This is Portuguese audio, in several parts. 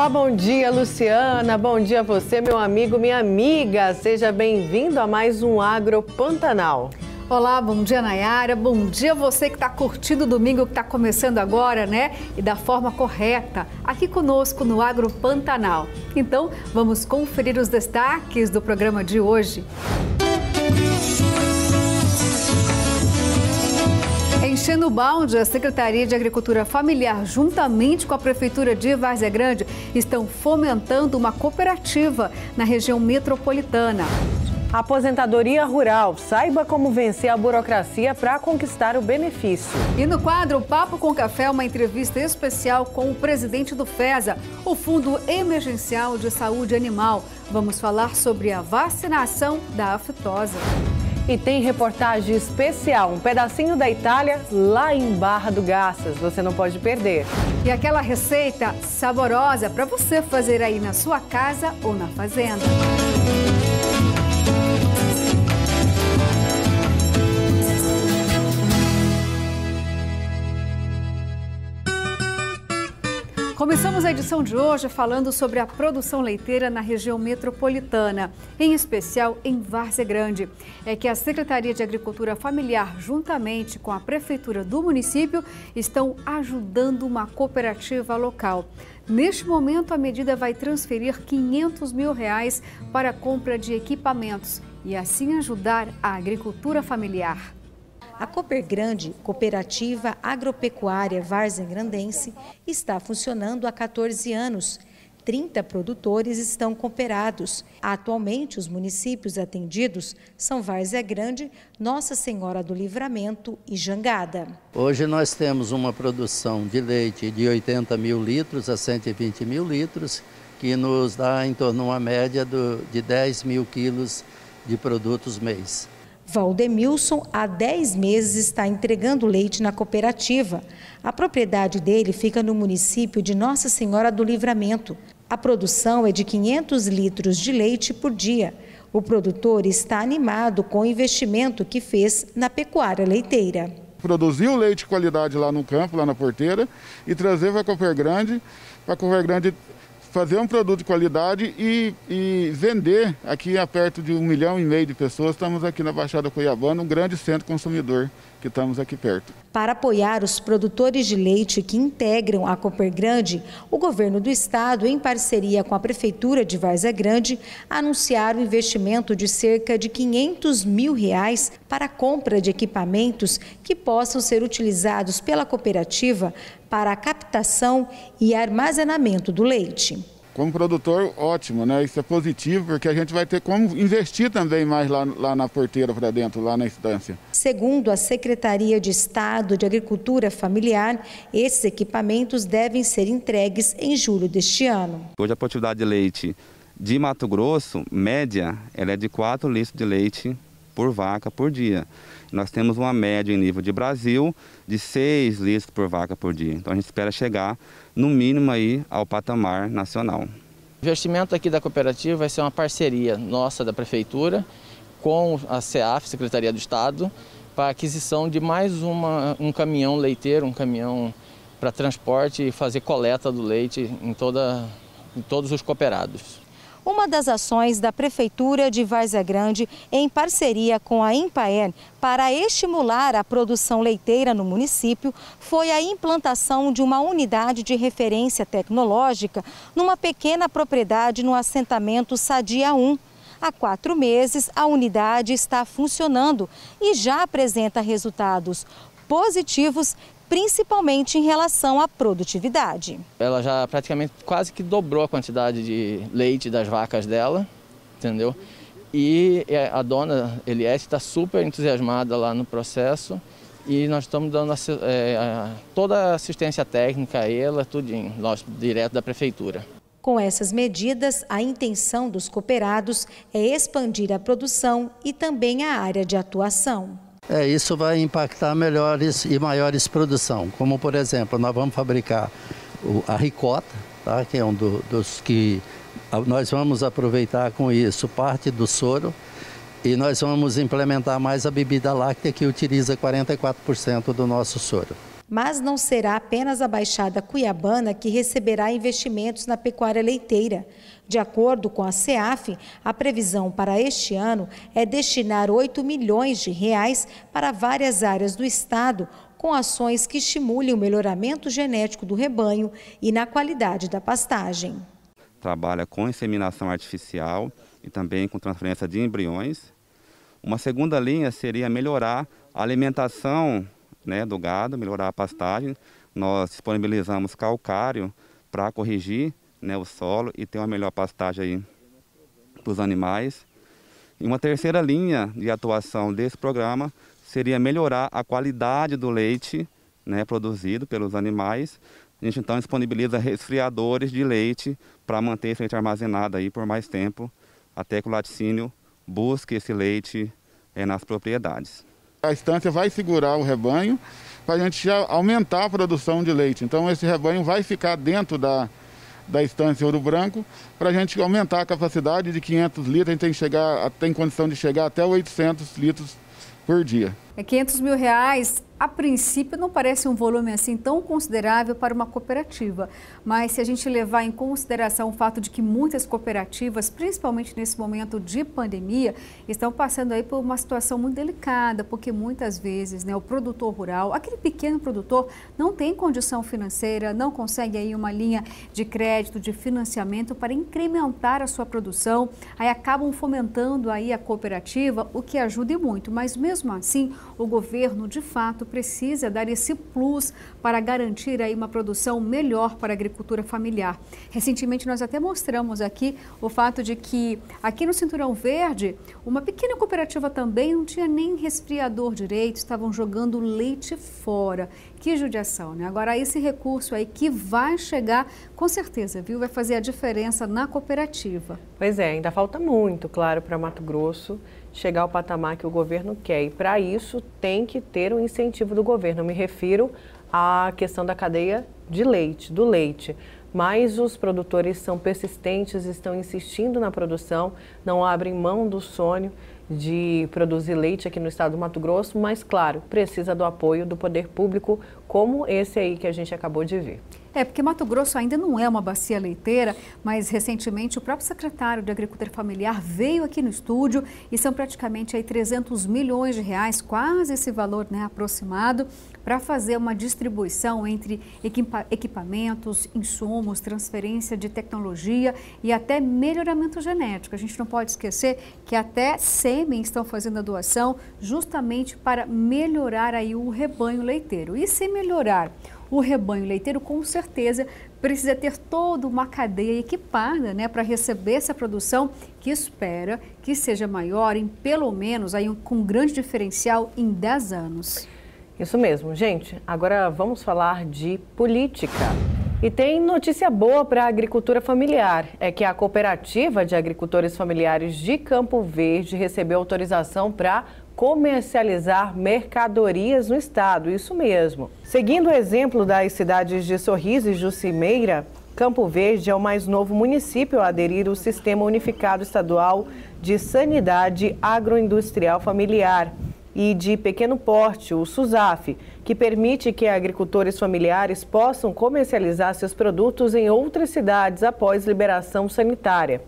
Olá, bom dia, Luciana. Bom dia a você, meu amigo, minha amiga. Seja bem-vindo a mais um Agro Pantanal. Olá, bom dia, Nayara. Bom dia a você que está curtindo o domingo que está começando agora, né? E da forma correta, aqui conosco no Agro Pantanal. Então, vamos conferir os destaques do programa de hoje. Enchendo o balde, a Secretaria de Agricultura Familiar, juntamente com a Prefeitura de Várzea Grande, estão fomentando uma cooperativa na região metropolitana. Aposentadoria Rural. Saiba como vencer a burocracia para conquistar o benefício. E no quadro Papo com Café, uma entrevista especial com o presidente do FESA, o Fundo Emergencial de Saúde Animal. Vamos falar sobre a vacinação da aftosa. E tem reportagem especial, um pedacinho da Itália lá em Barra do Garças. Você não pode perder. E aquela receita saborosa para você fazer aí na sua casa ou na fazenda. Começamos a edição de hoje falando sobre a produção leiteira na região metropolitana, em especial em Várzea Grande. É que a Secretaria de Agricultura Familiar, juntamente com a Prefeitura do município, estão ajudando uma cooperativa local. Neste momento, a medida vai transferir R$500 mil para a compra de equipamentos e assim ajudar a agricultura familiar. A Coopergrande, Cooperativa Agropecuária Varzea-Grandense, está funcionando há 14 anos. 30 produtores estão cooperados. Atualmente, os municípios atendidos são Várzea Grande, Nossa Senhora do Livramento e Jangada. Hoje nós temos uma produção de leite de 80 mil litros a 120 mil litros, que nos dá em torno de uma média de 10 mil quilos de produtos mês. Valdemilson, há 10 meses, está entregando leite na cooperativa. A propriedade dele fica no município de Nossa Senhora do Livramento. A produção é de 500 litros de leite por dia. O produtor está animado com o investimento que fez na pecuária leiteira. Produzir o leite de qualidade lá no campo, lá na porteira, e trazer para a Coopergrande fazer um produto de qualidade e vender aqui perto de 1,5 milhão de pessoas. Estamos aqui na Baixada Cuiabana, um grande centro consumidor que estamos aqui perto. Para apoiar os produtores de leite que integram a Coopergrande, o governo do estado, em parceria com a Prefeitura de Várzea Grande, anunciaram um investimento de cerca de R$500 mil para a compra de equipamentos que possam ser utilizados pela cooperativa para a captação e armazenamento do leite. Como produtor, ótimo, né? Isso é positivo, porque a gente vai ter como investir também mais lá na porteira para dentro, lá na instância. Segundo a Secretaria de Estado de Agricultura Familiar, esses equipamentos devem ser entregues em julho deste ano. Hoje a produtividade de leite de Mato Grosso, média, ela é de 4 litros de leite por vaca por dia. Nós temos uma média em nível de Brasil de 6 litros por vaca por dia. Então a gente espera chegar no mínimo aí ao patamar nacional. O investimento aqui da cooperativa vai ser uma parceria nossa da Prefeitura com a SEAF, Secretaria do Estado, para a aquisição de mais um caminhão leiteiro, um caminhão para transporte e fazer coleta do leite em todos os cooperados. Uma das ações da Prefeitura de Várzea Grande, em parceria com a Impaer, para estimular a produção leiteira no município, foi a implantação de uma unidade de referência tecnológica numa pequena propriedade no assentamento Sadia 1. Há 4 meses, a unidade está funcionando e já apresenta resultados positivos, principalmente em relação à produtividade. Ela já praticamente quase que dobrou a quantidade de leite das vacas dela, entendeu? E a dona Eliette está super entusiasmada lá no processo e nós estamos dando toda a assistência técnica a ela, tudinho, nós direto da Prefeitura. Com essas medidas, a intenção dos cooperados é expandir a produção e também a área de atuação. Isso vai impactar melhores e maiores produção, como por exemplo, nós vamos fabricar a ricota, tá? Que é um dos que nós vamos aproveitar com isso parte do soro e nós vamos implementar mais a bebida láctea que utiliza 44% do nosso soro. Mas não será apenas a Baixada Cuiabana que receberá investimentos na pecuária leiteira. De acordo com a CEAF, a previsão para este ano é destinar 8 milhões de reais para várias áreas do estado, com ações que estimulem o melhoramento genético do rebanho e na qualidade da pastagem. Trabalha com inseminação artificial e também com transferência de embriões. Uma segunda linha seria melhorar a alimentação, do gado, melhorar a pastagem. Nós disponibilizamos calcário para corrigir o solo e ter uma melhor pastagem aí para os animais. E uma terceira linha de atuação desse programa seria melhorar a qualidade do leite produzido pelos animais. A gente então disponibiliza resfriadores de leite para manter esse leite armazenado aí por mais tempo, até que o laticínio busque esse leite nas propriedades. A estância vai segurar o rebanho para a gente já aumentar a produção de leite. Então esse rebanho vai ficar dentro da estância Ouro Branco para a gente aumentar a capacidade de 500 litros. A gente tem condição de chegar até 800 litros por dia. 500 mil reais, a princípio, não parece um volume assim tão considerável para uma cooperativa. Mas se a gente levar em consideração o fato de que muitas cooperativas, principalmente nesse momento de pandemia, estão passando aí por uma situação muito delicada, porque muitas vezes o produtor rural, aquele pequeno produtor, não tem condição financeira, não consegue aí uma linha de crédito, de financiamento para incrementar a sua produção, aí acabam fomentando aí a cooperativa, o que ajuda e muito, mas mesmo assim, o governo, de fato, precisa dar esse plus para garantir aí uma produção melhor para a agricultura familiar. Recentemente, nós até mostramos aqui o fato de que aqui no Cinturão Verde, uma pequena cooperativa também não tinha nem resfriador direito, estavam jogando leite fora. Que judiação, né? Agora, esse recurso aí que vai chegar, com certeza, viu? Vai fazer a diferença na cooperativa. Pois é, ainda falta muito, claro, para Mato Grosso chegar ao patamar que o governo quer. E para isso tem que ter um incentivo do governo. Eu me refiro à questão da cadeia de leite, do leite. Mas os produtores são persistentes, estão insistindo na produção, não abrem mão do sonho de produzir leite aqui no estado do Mato Grosso, mas, claro, precisa do apoio do poder público, como esse aí que a gente acabou de ver. Porque Mato Grosso ainda não é uma bacia leiteira, mas recentemente o próprio secretário de Agricultura Familiar veio aqui no estúdio e são praticamente aí 300 milhões de reais, quase esse valor aproximado, para fazer uma distribuição entre equipamentos, insumos, transferência de tecnologia e até melhoramento genético. A gente não pode esquecer que até sêmen estão fazendo a doação justamente para melhorar aí o rebanho leiteiro. E se melhorar o rebanho leiteiro, com certeza, precisa ter toda uma cadeia equipada para receber essa produção que espera que seja maior em pelo menos, aí, com um grande diferencial, em 10 anos. Isso mesmo, gente. Agora vamos falar de política. E tem notícia boa para a agricultura familiar. É que a Cooperativa de Agricultores Familiares de Campo Verde recebeu autorização para comercializar mercadorias no estado, isso mesmo. Seguindo o exemplo das cidades de Sorriso e Jucimeira, Campo Verde é o mais novo município a aderir ao Sistema Unificado Estadual de Sanidade Agroindustrial Familiar e de Pequeno Porte, o SUSAF, que permite que agricultores familiares possam comercializar seus produtos em outras cidades após liberação sanitária.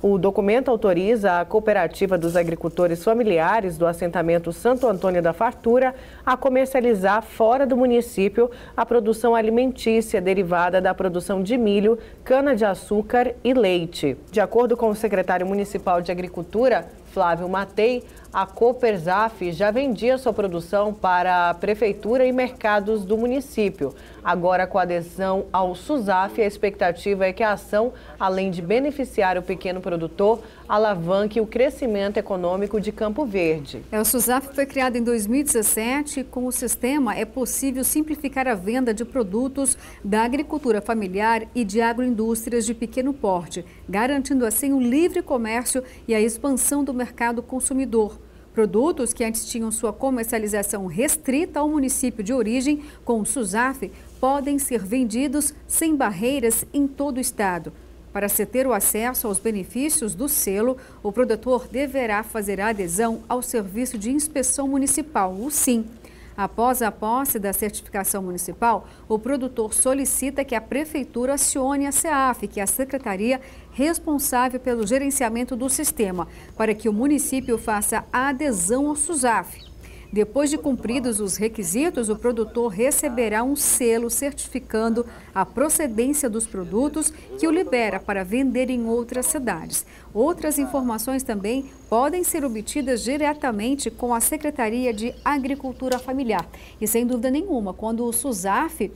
O documento autoriza a Cooperativa dos Agricultores Familiares do assentamento Santo Antônio da Fartura a comercializar fora do município a produção alimentícia derivada da produção de milho, cana-de-açúcar e leite. De acordo com o secretário municipal de Agricultura, Flávio Matei, a Coopersaf já vendia sua produção para a prefeitura e mercados do município. Agora, com a adesão ao SUSAF, a expectativa é que a ação, além de beneficiar o pequeno produtor, alavanque o crescimento econômico de Campo Verde. O SUSAF foi criado em 2017 e com o sistema é possível simplificar a venda de produtos da agricultura familiar e de agroindústrias de pequeno porte, garantindo assim o livre comércio e a expansão do mercado consumidor. Produtos que antes tinham sua comercialização restrita ao município de origem, com o SUSAF, podem ser vendidos sem barreiras em todo o estado. Para se ter o acesso aos benefícios do selo, o produtor deverá fazer a adesão ao Serviço de Inspeção Municipal, o SIM. Após a posse da certificação municipal, o produtor solicita que a Prefeitura acione a SEAF, que é a secretaria responsável pelo gerenciamento do sistema, para que o município faça a adesão ao SUSAF. Depois de cumpridos os requisitos, o produtor receberá um selo certificando a procedência dos produtos que o libera para vender em outras cidades. Outras informações também podem ser obtidas diretamente com a Secretaria de Agricultura Familiar. E sem dúvida nenhuma, quando o SUSAF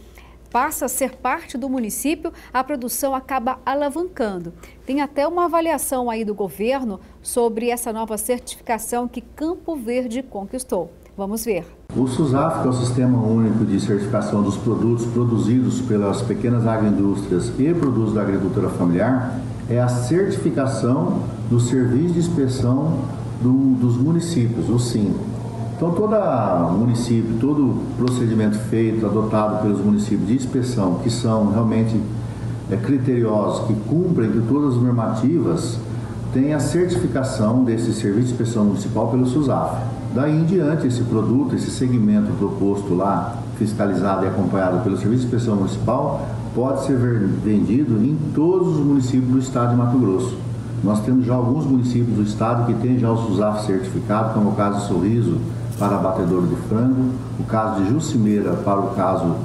passa a ser parte do município, a produção acaba alavancando. Tem até uma avaliação aí do governo sobre essa nova certificação que Campo Verde conquistou. Vamos ver. O SUSAF, que é o Sistema Único de Certificação dos Produtos Produzidos pelas Pequenas Agroindústrias e Produtos da Agricultura Familiar, é a certificação do Serviço de Inspeção dos municípios, o SIM. Então, todo município, todo procedimento feito, adotado pelos municípios de inspeção, que são realmente criteriosos, que cumprem de todas as normativas, tem a certificação desse Serviço de Inspeção Municipal pelo SUSAF. Daí em diante, esse produto, esse segmento proposto lá, fiscalizado e acompanhado pelo Serviço de Inspeção Municipal, pode ser vendido em todos os municípios do estado de Mato Grosso. Nós temos já alguns municípios do estado que têm já o SUSAF certificado, como o caso de Sorriso para abatedouro de frango, o caso de Jucimeira para o caso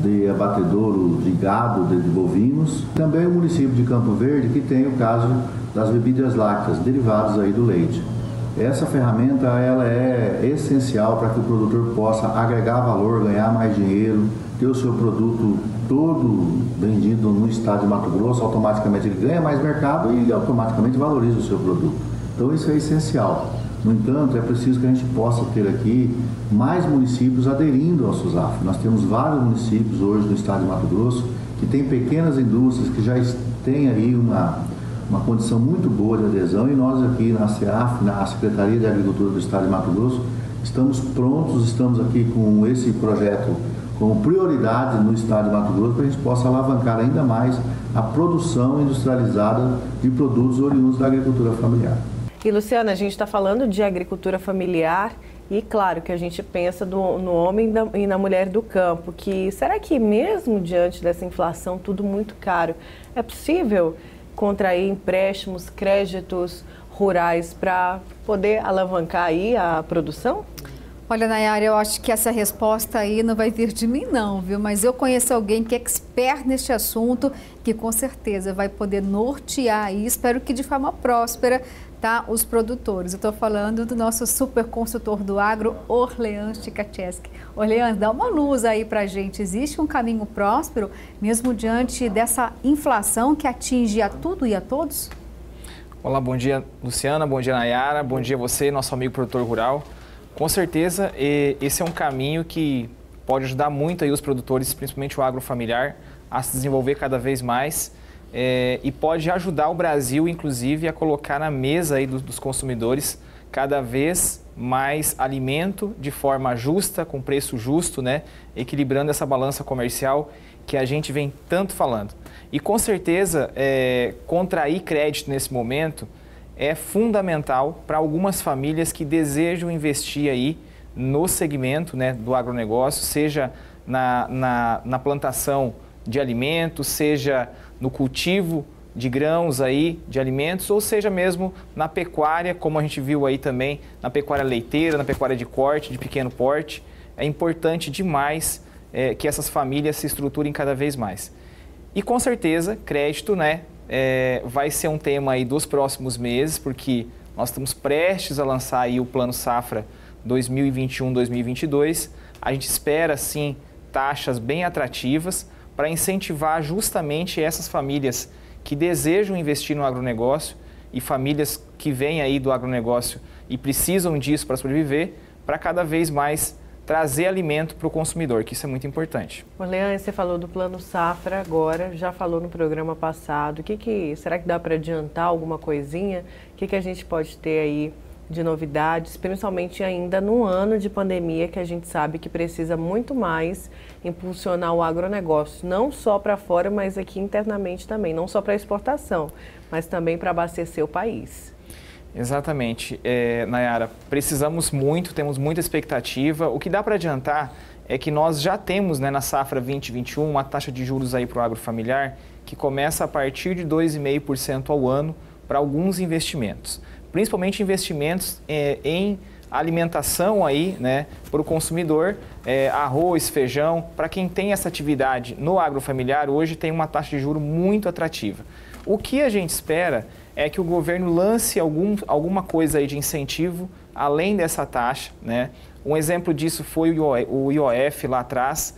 de abatedouro de gado, de bovinos. Também o município de Campo Verde, que tem o caso das bebidas lácteas, derivados aí do leite. Essa ferramenta ela é essencial para que o produtor possa agregar valor, ganhar mais dinheiro, ter o seu produto todo vendido no estado de Mato Grosso, automaticamente ele ganha mais mercado e automaticamente valoriza o seu produto. Então isso é essencial. No entanto, é preciso que a gente possa ter aqui mais municípios aderindo ao SUSAF. Nós temos vários municípios hoje no estado de Mato Grosso que têm pequenas indústrias que já têm aí uma condição muito boa de adesão, e nós aqui na SEAF, na Secretaria de Agricultura do Estado de Mato Grosso, estamos prontos, estamos aqui com esse projeto como prioridade no Estado de Mato Grosso para que a gente possa alavancar ainda mais a produção industrializada de produtos oriundos da agricultura familiar. E Luciana, a gente está falando de agricultura familiar e claro que a gente pensa no homem e na mulher do campo, que será que mesmo diante dessa inflação tudo muito caro, é possível contrair empréstimos, créditos rurais para poder alavancar aí a produção? Olha, Nayara, eu acho que essa resposta aí não vai vir de mim não, viu? Mas eu conheço alguém que é expert neste assunto, que com certeza vai poder nortear aí, espero que de forma próspera, tá, os produtores. Eu estou falando do nosso super consultor do agro, Orleans Tikacheski. Orleans, dá uma luz aí pra gente. Existe um caminho próspero, mesmo diante dessa inflação que atinge a tudo e a todos? Olá, bom dia, Luciana, bom dia, Nayara, bom dia a você, nosso amigo produtor rural. Com certeza, esse é um caminho que pode ajudar muito aí os produtores, principalmente o agrofamiliar, a se desenvolver cada vez mais e pode ajudar o Brasil, inclusive, a colocar na mesa aí dos consumidores cada vez mais alimento de forma justa, com preço justo, né? Equilibrando essa balança comercial que a gente vem tanto falando. E com certeza, contrair crédito nesse momento é fundamental para algumas famílias que desejam investir aí no segmento, né, do agronegócio, seja na plantação de alimentos, seja no cultivo de grãos aí, de alimentos, ou seja mesmo na pecuária, como a gente viu aí também, na pecuária leiteira, na pecuária de corte, de pequeno porte. É importante demais que essas famílias se estruturem cada vez mais. E com certeza, crédito, né, vai ser um tema aí dos próximos meses, porque nós estamos prestes a lançar aí o Plano Safra 2021-2022. A gente espera, sim, taxas bem atrativas para incentivar justamente essas famílias que desejam investir no agronegócio e famílias que vêm aí do agronegócio e precisam disso para sobreviver, para cada vez mais trazer alimento para o consumidor, que isso é muito importante. Orleans, você falou do Plano Safra agora, já falou no programa passado. Será que dá para adiantar alguma coisinha? O que a gente pode ter aí de novidades, principalmente ainda no ano de pandemia, que a gente sabe que precisa muito mais impulsionar o agronegócio, não só para fora, mas aqui internamente também, não só para exportação, mas também para abastecer o país. Exatamente, Nayara, precisamos muito, temos muita expectativa. O que dá para adiantar é que nós já temos, né, na safra 2021 uma taxa de juros aí para o agrofamiliar que começa a partir de 2,5% ao ano para alguns investimentos, principalmente investimentos em alimentação aí, né, para o consumidor, arroz, feijão. Para quem tem essa atividade no agrofamiliar, hoje tem uma taxa de juros muito atrativa. O que a gente espera é que o governo lance alguma coisa aí de incentivo além dessa taxa, né? Um exemplo disso foi o IOF lá atrás,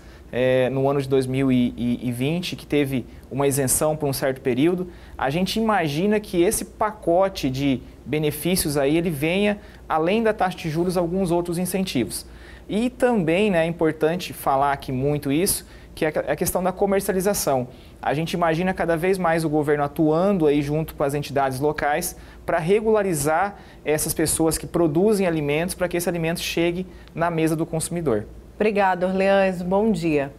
no ano de 2020, que teve uma isenção por um certo período. A gente imagina que esse pacote de benefícios aí, ele venha, além da taxa de juros, alguns outros incentivos. E também, né, é importante falar aqui muito isso, que é a questão da comercialização. A gente imagina cada vez mais o governo atuando aí junto com as entidades locais para regularizar essas pessoas que produzem alimentos, para que esse alimento chegue na mesa do consumidor. Obrigada, Orleans. Bom dia.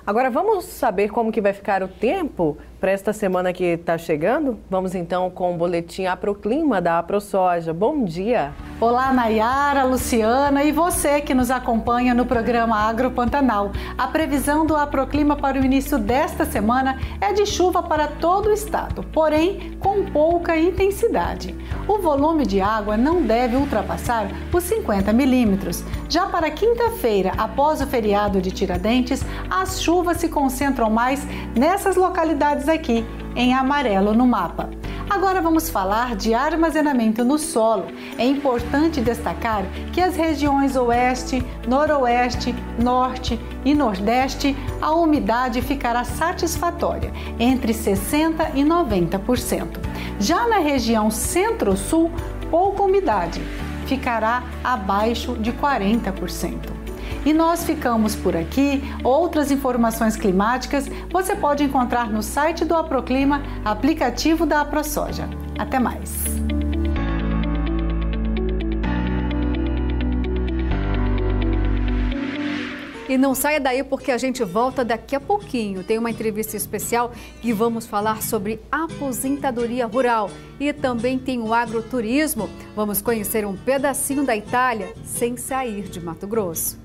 Agora vamos saber como que vai ficar o tempo para esta semana que está chegando? Vamos então com o boletim Aproclima da AproSoja. Bom dia! Olá, Nayara, Luciana e você que nos acompanha no programa Agro Pantanal. A previsão do Aproclima para o início desta semana é de chuva para todo o estado, porém com pouca intensidade. O volume de água não deve ultrapassar os 50 milímetros. Já para quinta-feira, após o feriado de Tiradentes, as chuvas se concentram mais nessas localidades aqui, em amarelo no mapa. Agora vamos falar de armazenamento no solo. É importante destacar que as regiões Oeste, Noroeste, Norte e Nordeste, a umidade ficará satisfatória, entre 60% e 90%. Já na região Centro-Sul, pouca umidade, ficará abaixo de 40%. E nós ficamos por aqui. Outras informações climáticas você pode encontrar no site do Aproclima, aplicativo da AproSoja. Até mais! E não saia daí porque a gente volta daqui a pouquinho. Tem uma entrevista especial e vamos falar sobre aposentadoria rural. E também tem o agroturismo. Vamos conhecer um pedacinho da Itália sem sair de Mato Grosso.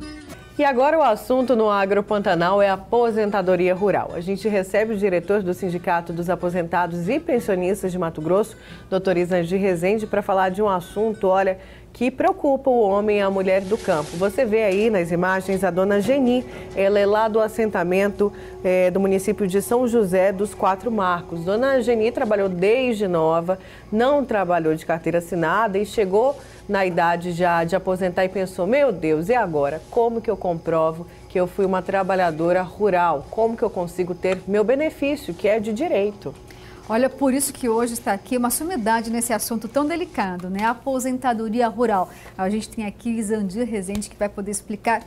E agora o assunto no Agro Pantanal é a aposentadoria rural. A gente recebe o diretor do Sindicato dos Aposentados e Pensionistas de Mato Grosso, Dr. Isandir Rezende, para falar de um assunto, olha, que preocupa o homem e a mulher do campo. Você vê aí nas imagens a dona Geni, ela é lá do assentamento do município de São José dos Quatro Marcos. Dona Geni trabalhou desde nova, não trabalhou de carteira assinada e chegou na idade já de aposentar e pensou, meu Deus, e agora? Como que eu comprovo que eu fui uma trabalhadora rural? Como que eu consigo ter meu benefício, que é de direito? Olha, por isso que hoje está aqui uma sumidade nesse assunto tão delicado, né? A aposentadoria rural. A gente tem aqui o Isandir Rezende que vai poder explicar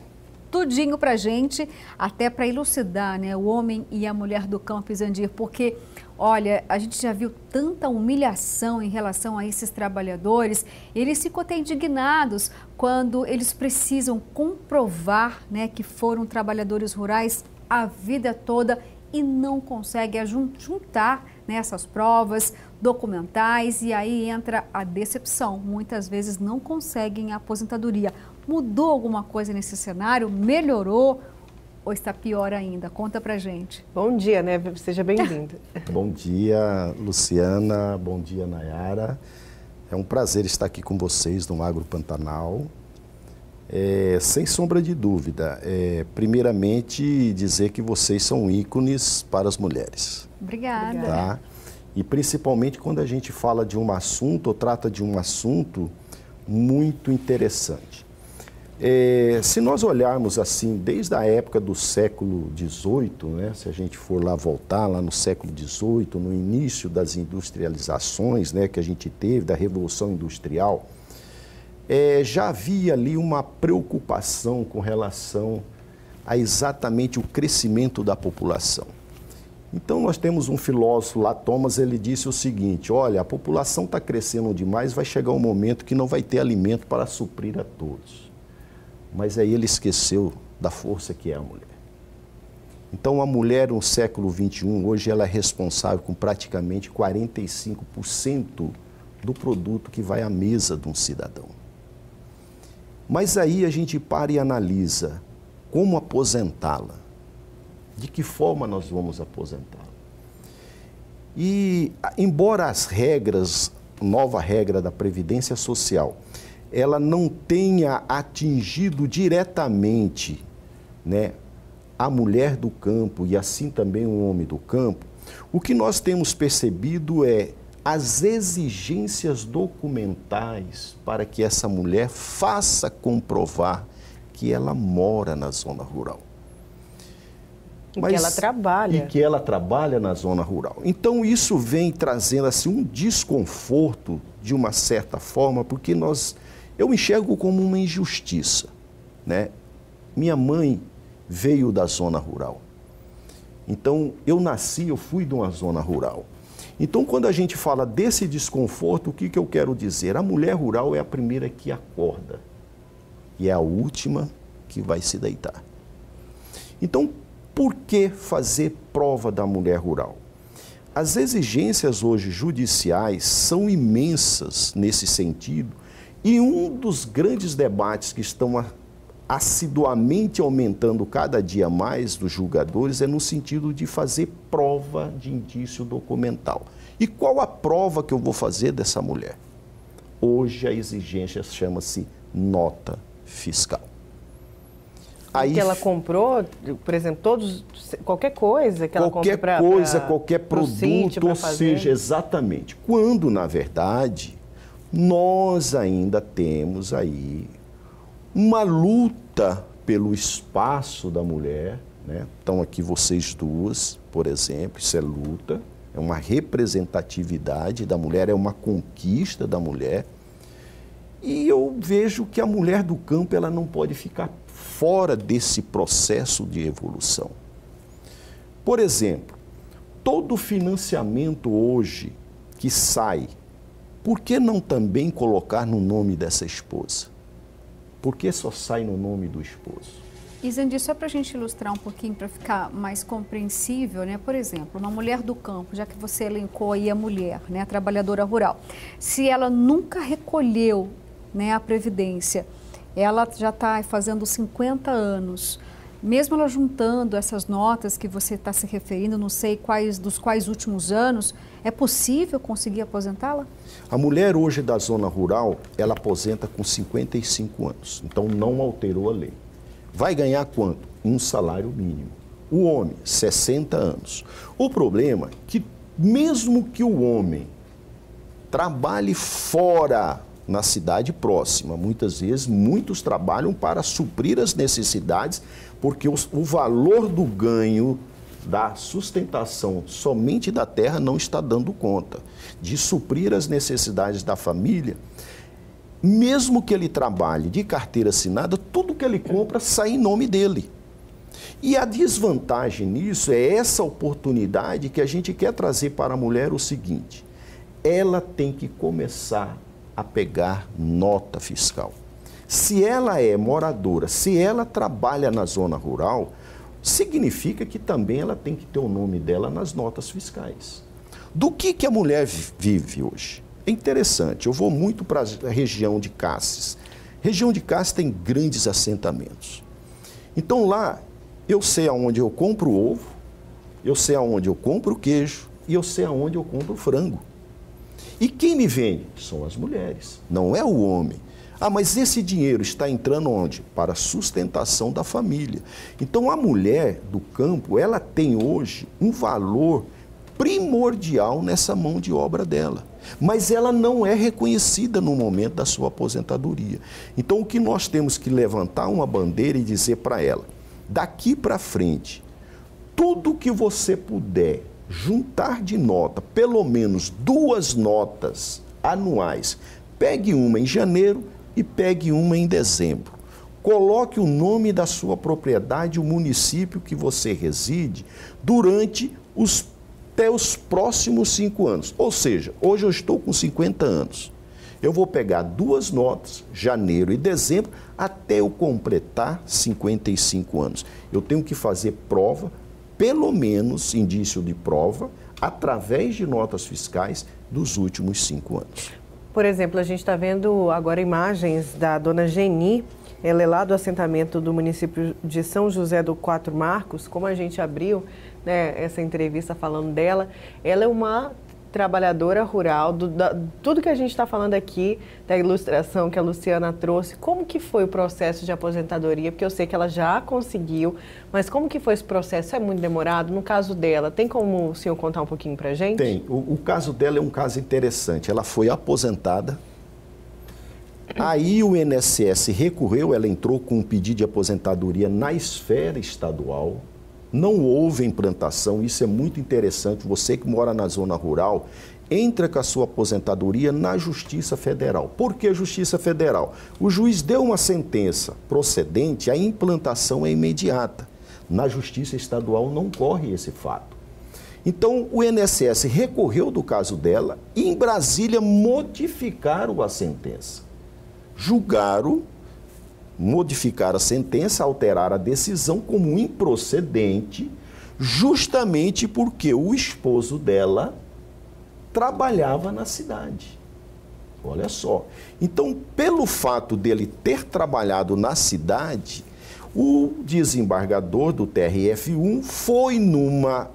tudinho pra gente, até para elucidar, né, o homem e a mulher do campo, Isandir, porque, olha, a gente já viu tanta humilhação em relação a esses trabalhadores, eles ficam até indignados quando eles precisam comprovar, né, que foram trabalhadores rurais a vida toda e não conseguem juntar, né, essas provas documentais e aí entra a decepção. Muitas vezes não conseguem a aposentadoria. Mudou alguma coisa nesse cenário? Melhorou ou está pior ainda? Conta pra gente. Bom dia, né? Seja bem-vindo. Bom dia, Luciana. Bom dia, Nayara. É um prazer estar aqui com vocês no Agro Pantanal. Sem sombra de dúvida, primeiramente dizer que vocês são ícones para as mulheres. Obrigada. Tá? E principalmente quando a gente fala de um assunto ou trata de um assunto muito interessante. Se nós olharmos assim, desde a época do século XVIII, né, se a gente for lá voltar, lá no século XVIII, no início das industrializações, né, que a gente teve, da Revolução Industrial, já havia ali uma preocupação com relação a exatamente o crescimento da população. Então nós temos um filósofo lá, Thomas, ele disse o seguinte, olha, a população está crescendo demais, vai chegar um momento que não vai ter alimento para suprir a todos. Mas aí ele esqueceu da força que é a mulher. Então a mulher no século XXI, hoje ela é responsável com praticamente 45% do produto que vai à mesa de um cidadão. Mas aí a gente para e analisa como aposentá-la, de que forma nós vamos aposentá-la. E, embora as regras, nova regra da Previdência Social, ela não tenha atingido diretamente, né, a mulher do campo e assim também o homem do campo, o que nós temos percebido é as exigências documentais para que essa mulher faça comprovar que ela mora na zona rural. E que ela trabalha. E que ela trabalha na zona rural. Então isso vem trazendo assim, um desconforto de uma certa forma, porque eu enxergo como uma injustiça, né? Minha mãe veio da zona rural. Então, eu fui de uma zona rural. Então, quando a gente fala desse desconforto, o que eu quero dizer? A mulher rural é a primeira que acorda e é a última que vai se deitar. Então, por que fazer prova da mulher rural? As exigências hoje judiciais são imensas nesse sentido e um dos grandes debates que estão assiduamente aumentando cada dia mais dos julgadores é no sentido de fazer prova de indício documental. E qual a prova que eu vou fazer dessa mulher? Hoje a exigência chama-se nota fiscal. Aí, que ela comprou, por exemplo, qualquer coisa que ela compre para qualquer produto, ou seja, exatamente. Quando, na verdade, nós ainda temos aí uma luta pelo espaço da mulher, né? Estão aqui vocês duas, por exemplo, isso é luta, é uma representatividade da mulher, é uma conquista da mulher. E eu vejo que a mulher do campo ela não pode ficar fora desse processo de evolução. Por exemplo, todo financiamento hoje que sai, por que não também colocar no nome dessa esposa? Por que só sai no nome do esposo? Izandi, só para a gente ilustrar um pouquinho, para ficar mais compreensível, né? Por exemplo, uma mulher do campo, já que você elencou aí a mulher, né, a trabalhadora rural, se ela nunca recolheu, né, a Previdência, ela já está fazendo 50 anos, mesmo ela juntando essas notas que você está se referindo, não sei dos quais últimos anos, é possível conseguir aposentá-la? A mulher hoje da zona rural, ela aposenta com 55 anos, então não alterou a lei. Vai ganhar quanto? Um salário mínimo. O homem, 60 anos. O problema é que mesmo que o homem trabalhe fora na cidade próxima, muitas vezes muitos trabalham para suprir as necessidades, porque o valor do ganho da sustentação somente da terra não está dando conta de suprir as necessidades da família. Mesmo que ele trabalhe de carteira assinada, tudo que ele compra sai em nome dele. E a desvantagem nisso é essa oportunidade que a gente quer trazer para a mulher o seguinte: ela tem que começar a pegar nota fiscal. Se ela é moradora, se ela trabalha na zona rural, significa que também ela tem que ter o nome dela nas notas fiscais. Do que a mulher vive hoje? É interessante, eu vou muito para a região de Cassis. Região de Cassis tem grandes assentamentos. Então lá, eu sei aonde eu compro o ovo, eu sei aonde eu compro o queijo e eu sei aonde eu compro o frango. E quem me vende? São as mulheres, não é o homem. Ah, mas esse dinheiro está entrando onde? Para a sustentação da família. Então a mulher do campo, ela tem hoje um valor primordial nessa mão de obra dela. Mas ela não é reconhecida no momento da sua aposentadoria. Então o que nós temos que levantar uma bandeira e dizer para ela, daqui para frente, tudo que você puder juntar de nota, pelo menos 2 notas anuais, pegue uma em janeiro e pegue uma em dezembro. Coloque o nome da sua propriedade, o município que você reside, durante até os próximos 5 anos. Ou seja, hoje eu estou com 50 anos. Eu vou pegar 2 notas, janeiro e dezembro, até eu completar 55 anos. Eu tenho que fazer prova, pelo menos indício de prova, através de notas fiscais dos últimos 5 anos. Por exemplo, a gente está vendo agora imagens da dona Geni, ela é lá do assentamento do município de São José do Quatro Marcos. Como a gente abriu, né, essa entrevista falando dela, ela é uma trabalhadora rural, tudo que a gente está falando aqui, da ilustração que a Luciana trouxe. Como que foi o processo de aposentadoria? Porque eu sei que ela já conseguiu, mas como que foi esse processo? É muito demorado? No caso dela, tem como o senhor contar um pouquinho para a gente? Tem. O caso dela é um caso interessante. Ela foi aposentada, aí o INSS recorreu, ela entrou com um pedido de aposentadoria na esfera estadual. Não houve implantação, isso é muito interessante. Você que mora na zona rural, entra com a sua aposentadoria na Justiça Federal. Por que Justiça Federal? O juiz deu uma sentença procedente, a implantação é imediata. Na Justiça Estadual não corre esse fato. Então, o INSS recorreu do caso dela e em Brasília modificaram a sentença. Julgaram, modificar a sentença, alterar a decisão como improcedente, justamente porque o esposo dela trabalhava na cidade. Olha só. Então, pelo fato dele ter trabalhado na cidade, o desembargador do TRF1 foi numa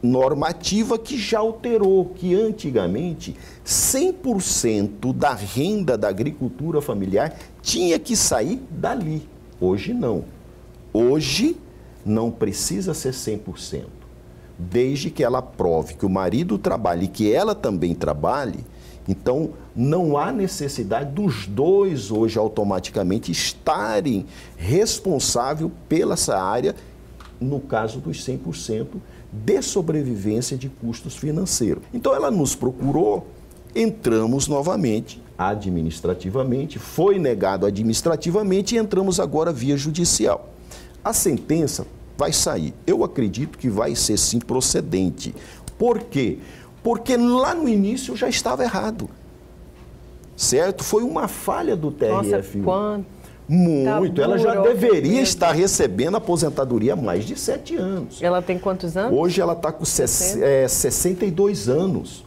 normativa que já alterou, que antigamente 100% da renda da agricultura familiar tinha que sair dali. Hoje não. Hoje não precisa ser 100%. Desde que ela prove que o marido trabalhe e que ela também trabalhe, então não há necessidade dos dois hoje automaticamente estarem responsáveis pela essa área, no caso dos 100%, de sobrevivência de custos financeiros. Então ela nos procurou, entramos novamente administrativamente, foi negado administrativamente e entramos agora via judicial. A sentença vai sair. Eu acredito que vai ser sim procedente. Por quê? Porque lá no início já estava errado. Certo? Foi uma falha do TRF1. Nossa, quanto? Muito. Ela já deveria estar recebendo aposentadoria há mais de 7 anos. Ela tem quantos anos? Hoje ela está com 62 anos.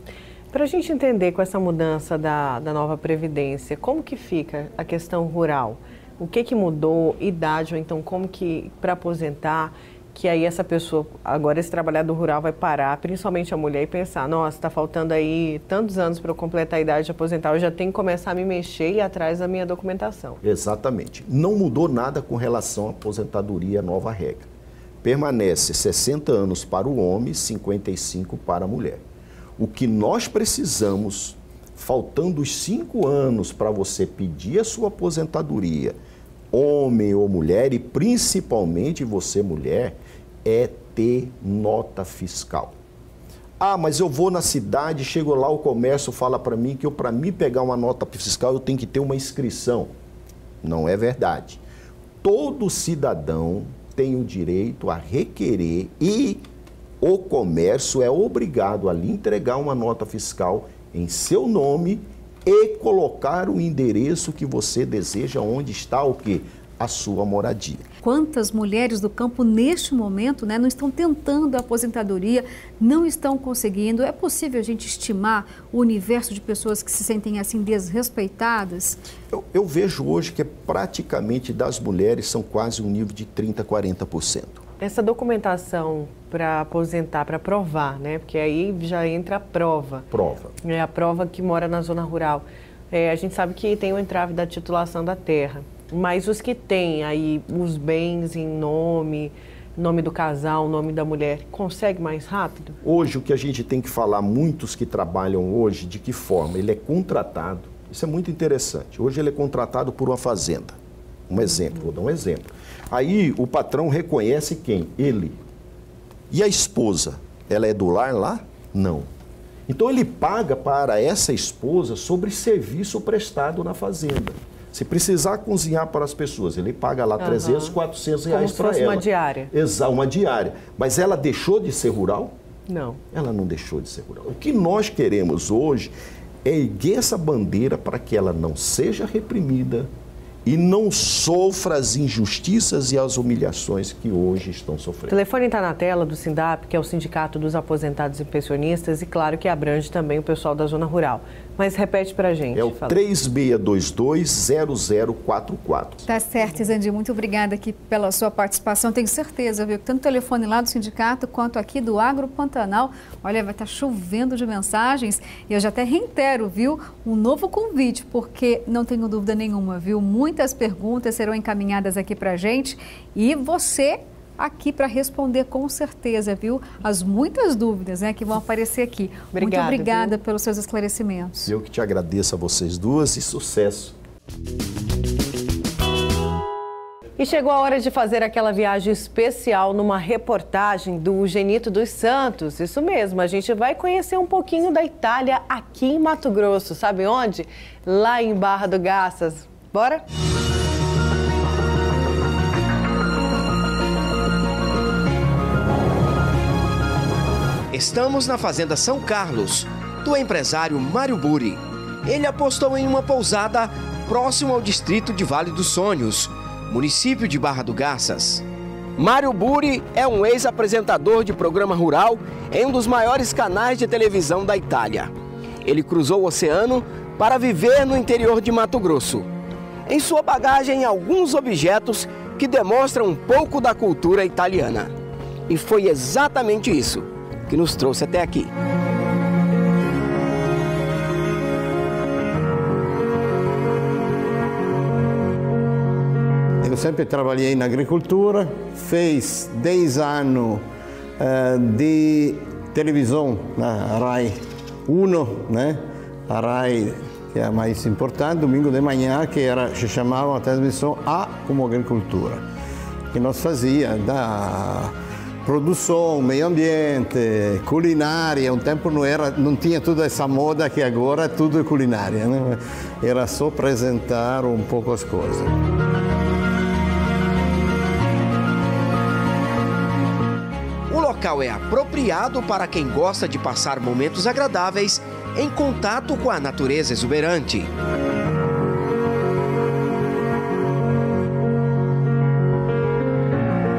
Para a gente entender com essa mudança da nova Previdência, como que fica a questão rural? O que mudou? Idade, ou então como que, para aposentar, que aí essa pessoa, agora esse trabalhador rural vai parar, principalmente a mulher, e pensar, nossa, está faltando aí tantos anos para eu completar a idade de aposentar, eu já tenho que começar a me mexer e ir atrás da minha documentação. Exatamente. Não mudou nada com relação à aposentadoria, nova regra. Permanece 60 anos para o homem, 55 para a mulher. O que nós precisamos, faltando os 5 anos para você pedir a sua aposentadoria, homem ou mulher, e principalmente você, mulher, é ter nota fiscal. Ah, mas eu vou na cidade, chego lá, o comércio fala para mim que para mim pegar uma nota fiscal eu tenho que ter uma inscrição. Não é verdade. Todo cidadão tem o direito a requerer e o comércio é obrigado a lhe entregar uma nota fiscal em seu nome e colocar o endereço que você deseja, onde está o quê? A sua moradia. Quantas mulheres do campo neste momento, né, não estão tentando a aposentadoria, não estão conseguindo? É possível a gente estimar o universo de pessoas que se sentem assim desrespeitadas? Eu vejo hoje que praticamente das mulheres são quase um nível de 30%, 40%. Essa documentação para aposentar, para provar, né? Porque aí já entra a prova. Prova. É a prova que mora na zona rural. A gente sabe que tem o entrave da titulação da terra, mas os que têm aí os bens em nome do casal, nome da mulher, consegue mais rápido? Hoje o que a gente tem que falar, muitos que trabalham hoje, de que forma? Ele é contratado, isso é muito interessante. Hoje ele é contratado por uma fazenda. Um exemplo, vou dar um exemplo. Aí o patrão reconhece quem? Ele. E a esposa, ela é do lar lá? Não. Então ele paga para essa esposa sobre serviço prestado na fazenda. Se precisar cozinhar para as pessoas, ele paga lá 300, 400 reais para ela. Como se fosse uma diária. Exato, uma diária. Mas ela deixou de ser rural? Não. Ela não deixou de ser rural. O que nós queremos hoje é erguer essa bandeira para que ela não seja reprimida e não sofra as injustiças e as humilhações que hoje estão O sofrendo. telefone está na tela do SINDAP, que é o Sindicato dos Aposentados e Pensionistas, e claro que abrange também o pessoal da zona rural. Mas repete para a gente. É o 3622-0044. Tá certo, Zandi. Muito obrigada aqui pela sua participação. Tenho certeza, viu, que tanto o telefone lá do sindicato quanto aqui do Agro Pantanal, olha, vai estar chovendo de mensagens. E eu já até reitero, viu, um novo convite, porque não tenho dúvida nenhuma, viu, muitas perguntas serão encaminhadas aqui para a gente e você aqui para responder com certeza, viu, as muitas dúvidas, né, que vão aparecer aqui. Muito obrigada pelos seus esclarecimentos. Eu que te agradeço a vocês duas e sucesso. E chegou a hora de fazer aquela viagem especial numa reportagem do Genito dos Santos. Isso mesmo, a gente vai conhecer um pouquinho da Itália aqui em Mato Grosso. Sabe onde? Lá em Barra do Garças. Bora? Estamos na Fazenda São Carlos, do empresário Mário Buri. Ele apostou em uma pousada próximo ao distrito de Vale dos Sonhos, município de Barra do Garças. Mário Buri é um ex-apresentador de programa rural em um dos maiores canais de televisão da Itália. Ele cruzou o oceano para viver no interior de Mato Grosso. Em sua bagagem, alguns objetos que demonstram um pouco da cultura italiana. E foi exatamente isso que nos trouxe até aqui. Eu sempre trabalhei na agricultura, fiz 10 anos de televisão na RAI 1, né? A RAI que é a mais importante, domingo de manhã, que se chamava a transmissão A como agricultura, que nós fazia da produção, meio ambiente, culinária. Um tempo não tinha toda essa moda que agora tudo é culinária, né? Era só apresentar um pouco as coisas. O local é apropriado para quem gosta de passar momentos agradáveis em contato com a natureza exuberante.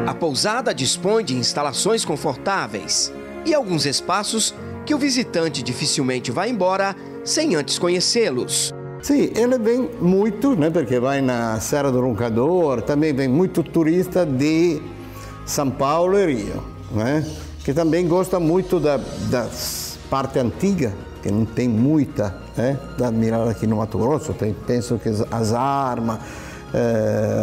A pousada dispõe de instalações confortáveis e alguns espaços que o visitante dificilmente vai embora sem antes conhecê-los. Sim, ele vem muito, né, porque vai na Serra do Roncador, também vem muito turista de São Paulo e Rio, né, que também gosta muito da parte antiga, que não tem muita, né, da admirar aqui no Mato Grosso. Penso que as armas,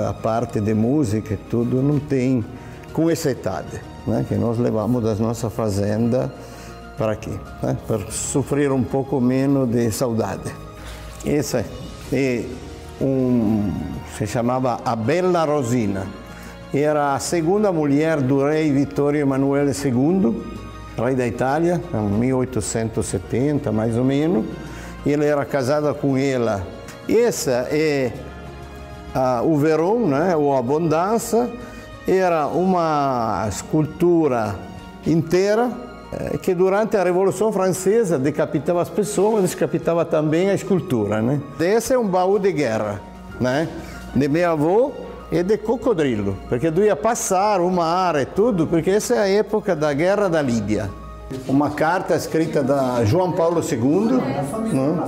a parte de música, tudo não tem com essa idade, né, que nós levamos da nossa fazenda para aqui, né, para sofrer um pouco menos de saudade. Essa é se chamava a Bella Rosina. Era a segunda mulher do rei Vittorio Emanuele II, rei da Itália, em 1870 mais ou menos. Ele era casado com ela. Essa é o Verão, né, ou a Abundância. Era uma escultura inteira que durante a Revolução Francesa decapitava as pessoas, mas decapitava também a escultura, né? Esse é um baú de guerra, né, de meu avô e de Cocodrilo, porque devia passar o mar e tudo, porque essa é a época da Guerra da Líbia. Uma carta escrita da João Paulo II, né?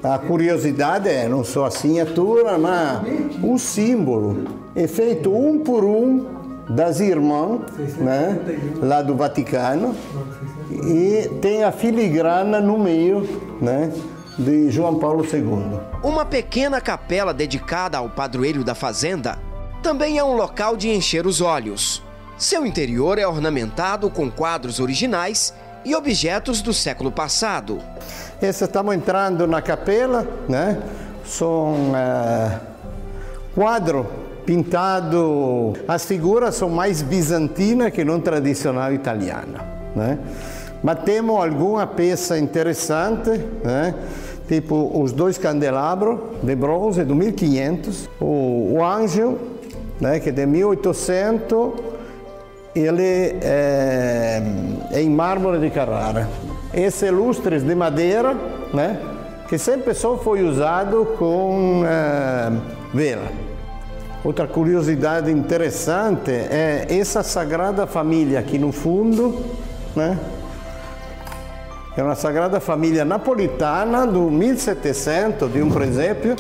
A curiosidade é não só a assinatura, mas o símbolo é feito um por um das irmãs, né, lá do Vaticano, e tem a filigrana no meio, né, de João Paulo II. Uma pequena capela dedicada ao padroeiro da fazenda também é um local de encher os olhos. Seu interior é ornamentado com quadros originais e objetos do século passado. Estamos entrando na capela, né? São quadros pintados. As figuras são mais bizantinas que não tradicional italiana, né? Mas temos alguma peça interessante, né? Tipo os dois candelabros de bronze do 1500, o anjo, né, que é de 1800, ele é em mármore de Carrara. Esses lustres de madeira, né, que sempre só foi usado com vela. Outra curiosidade interessante é essa Sagrada Família aqui no fundo, né? É uma Sagrada Família napolitana do 1700, de um presépio,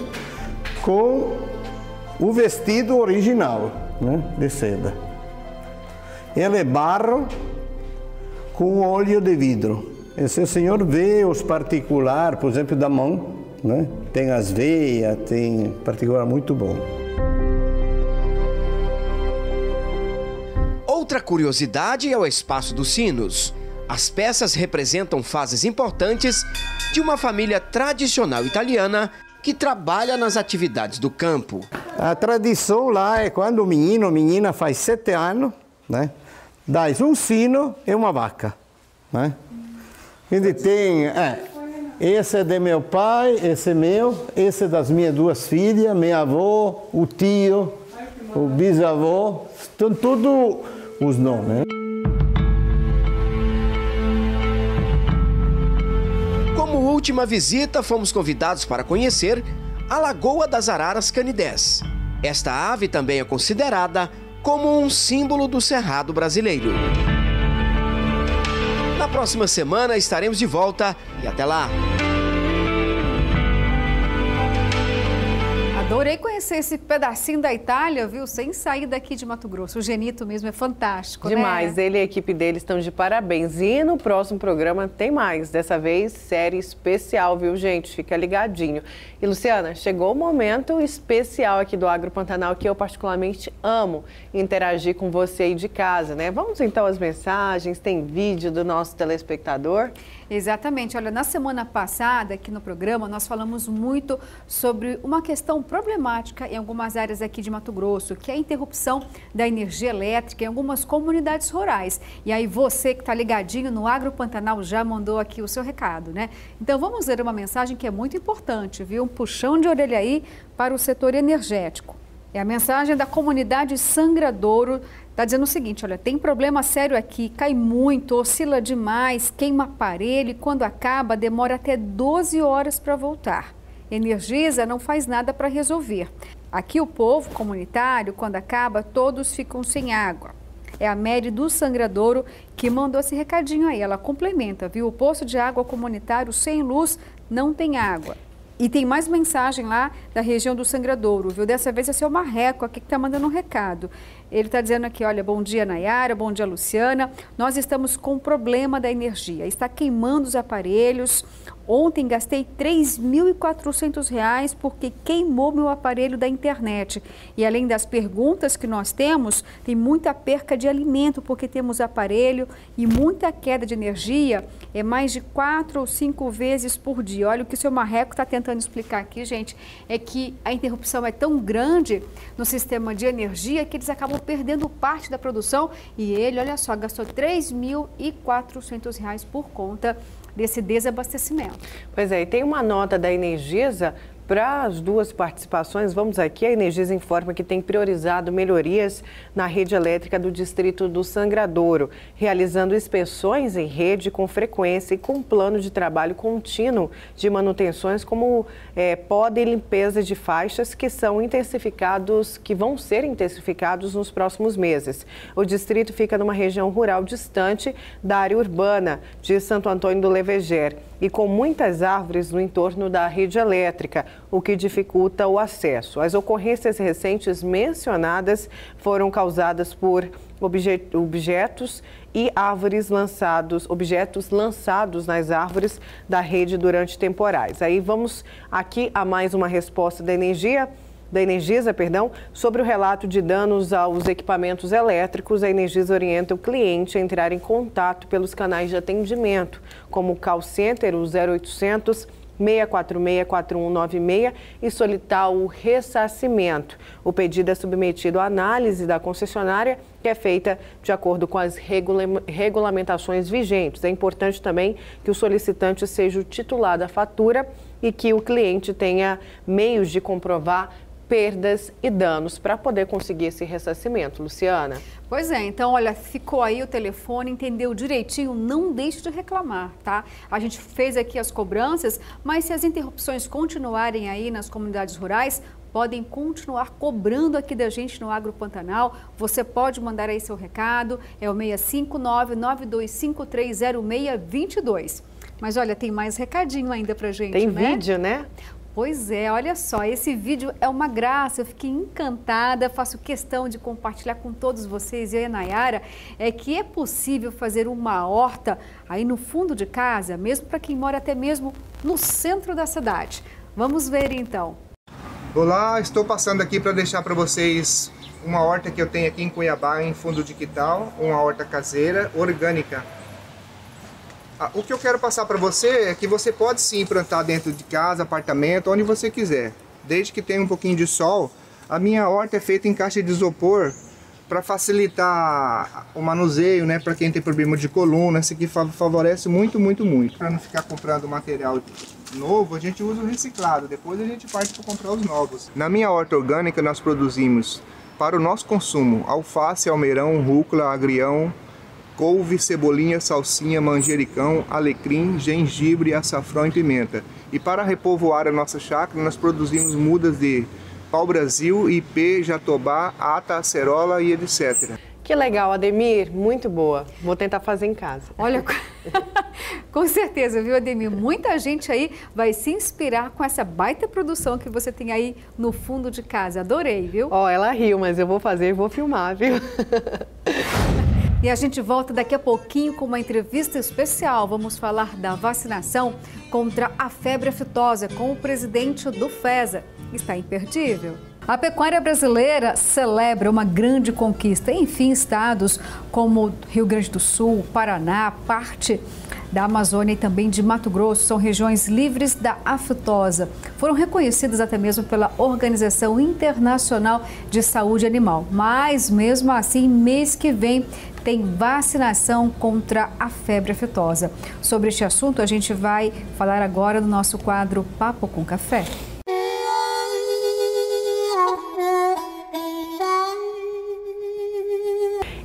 com o vestido original, né, de seda. Ela é barro com óleo de vidro. E se o senhor vê os particulares, por exemplo, da mão, né, tem as veias, tem particular muito bom. Outra curiosidade é o espaço dos sinos. As peças representam fases importantes de uma família tradicional italiana que trabalha nas atividades do campo. A tradição lá é quando o menino ou menina faz 7 anos, né, dá um sino e uma vaca, né? Quindi tem, esse é de meu pai, esse é meu, esse é das minhas 2 filhas, minha avó, o tio, o bisavô, estão todos os nomes. Como última visita, fomos convidados para conhecer a Lagoa das Araras Canidés. Esta ave também é considerada como um símbolo do cerrado brasileiro. Na próxima semana estaremos de volta e até lá! Adorei conhecer esse pedacinho da Itália, viu? Sem sair daqui de Mato Grosso. O Genito mesmo é fantástico, demais, né? Ele e a equipe dele estão de parabéns. E no próximo programa tem mais. Dessa vez, série especial, viu, gente? Fica ligadinho. E, Luciana, chegou o momento especial aqui do Agro Pantanal, que eu particularmente amo interagir com você aí de casa, né? Vamos então às mensagens, tem vídeo do nosso telespectador. Exatamente. Olha, na semana passada, aqui no programa, nós falamos muito sobre uma questão problemática em algumas áreas aqui de Mato Grosso, que é a interrupção da energia elétrica em algumas comunidades rurais. E aí você que está ligadinho no Agro Pantanal já mandou aqui o seu recado, né? Então vamos ler uma mensagem que é muito importante, viu? Um puxão de orelha aí para o setor energético. É a mensagem da comunidade Sangradouro. Está dizendo o seguinte, olha, tem problema sério aqui, cai muito, oscila demais, queima aparelho e quando acaba demora até 12 horas para voltar. Energisa não faz nada para resolver. Aqui o povo comunitário, quando acaba, todos ficam sem água. É a Mary do Sangradouro que mandou esse recadinho aí, ela complementa, viu? O poço de água comunitário sem luz não tem água. E tem mais mensagem lá da região do Sangradouro, viu? Dessa vez é seu Marreco aqui que está mandando um recado. Ele está dizendo aqui, olha, bom dia Nayara, bom dia Luciana. Nós estamos com problema da energia, está queimando os aparelhos. Ontem gastei R$ 3.400 porque queimou meu aparelho da internet. E além das perguntas que nós temos, tem muita perca de alimento porque temos aparelho e muita queda de energia, é mais de 4 ou 5 vezes por dia. Olha o que o seu Marreco está tentando explicar aqui, gente, é que a interrupção é tão grande no sistema de energia que eles acabam perdendo parte da produção e ele, olha só, gastou R$ 3.400 por conta desse desabastecimento. Pois é, e tem uma nota da Energisa para as 2 participações. Vamos aqui, a Energisa informa que tem priorizado melhorias na rede elétrica do distrito do Sangradouro, realizando inspeções em rede com frequência e com plano de trabalho contínuo de manutenções como poda e limpeza de faixas que vão ser intensificados nos próximos meses. O distrito fica numa região rural distante da área urbana de Santo Antônio do Leveger e com muitas árvores no entorno da rede elétrica, o que dificulta o acesso. As ocorrências recentes mencionadas foram causadas por objetos lançados nas árvores da rede durante temporais. Aí vamos aqui a mais uma resposta da Energisa, sobre o relato de danos aos equipamentos elétricos. A Energisa orienta o cliente a entrar em contato pelos canais de atendimento, como o call center, o 0800 646-4196 e solicitar o ressarcimento. O pedido é submetido à análise da concessionária, que é feita de acordo com as regulamentações vigentes. É importante também que o solicitante seja o titular da fatura e que o cliente tenha meios de comprovar perdas e danos para poder conseguir esse ressarcimento, Luciana? Pois é, então, olha, ficou aí o telefone, entendeu direitinho, não deixe de reclamar, tá? A gente fez aqui as cobranças, mas se as interrupções continuarem aí nas comunidades rurais, podem continuar cobrando aqui da gente no Agro Pantanal. Você pode mandar aí seu recado, é o 659-92530622. Mas olha, tem mais recadinho ainda pra gente, tem né? Tem vídeo, né? Pois é, olha só, esse vídeo é uma graça, eu fiquei encantada, faço questão de compartilhar com todos vocês e a Nayara, é que é possível fazer uma horta aí no fundo de casa, mesmo para quem mora até mesmo no centro da cidade. Vamos ver então. Olá, estou passando aqui para deixar para vocês uma horta que eu tenho aqui em Cuiabá, em fundo de quintal, uma horta caseira, orgânica. O que eu quero passar para você é que você pode sim plantar dentro de casa, apartamento, onde você quiser. Desde que tenha um pouquinho de sol. A minha horta é feita em caixa de isopor para facilitar o manuseio, né? Para quem tem problema de coluna, isso aqui favorece muito, muito, muito. Para não ficar comprando material novo, a gente usa o reciclado, depois a gente parte para comprar os novos. Na minha horta orgânica nós produzimos para o nosso consumo alface, almeirão, rúcula, agrião, couve, cebolinha, salsinha, manjericão, alecrim, gengibre, açafrão e pimenta. E para repovoar a nossa chácara, nós produzimos mudas de pau-brasil, ipê, jatobá, ata, acerola e etc. Que legal, Ademir, muito boa. Vou tentar fazer em casa. Olha, com certeza, viu, Ademir? Muita gente aí vai se inspirar com essa baita produção que você tem aí no fundo de casa. Adorei, viu? Ó, ela riu, mas eu vou fazer e vou filmar, viu? E a gente volta daqui a pouquinho com uma entrevista especial. Vamos falar da vacinação contra a febre aftosa com o presidente do FESA. Está imperdível. A pecuária brasileira celebra uma grande conquista. Enfim, estados como Rio Grande do Sul, Paraná, parte da Amazônia e também de Mato Grosso são regiões livres da aftosa. Foram reconhecidas até mesmo pela Organização Internacional de Saúde Animal. Mas, mesmo assim, mês que vem tem vacinação contra a febre aftosa. Sobre este assunto, a gente vai falar agora no nosso quadro Papo com Café.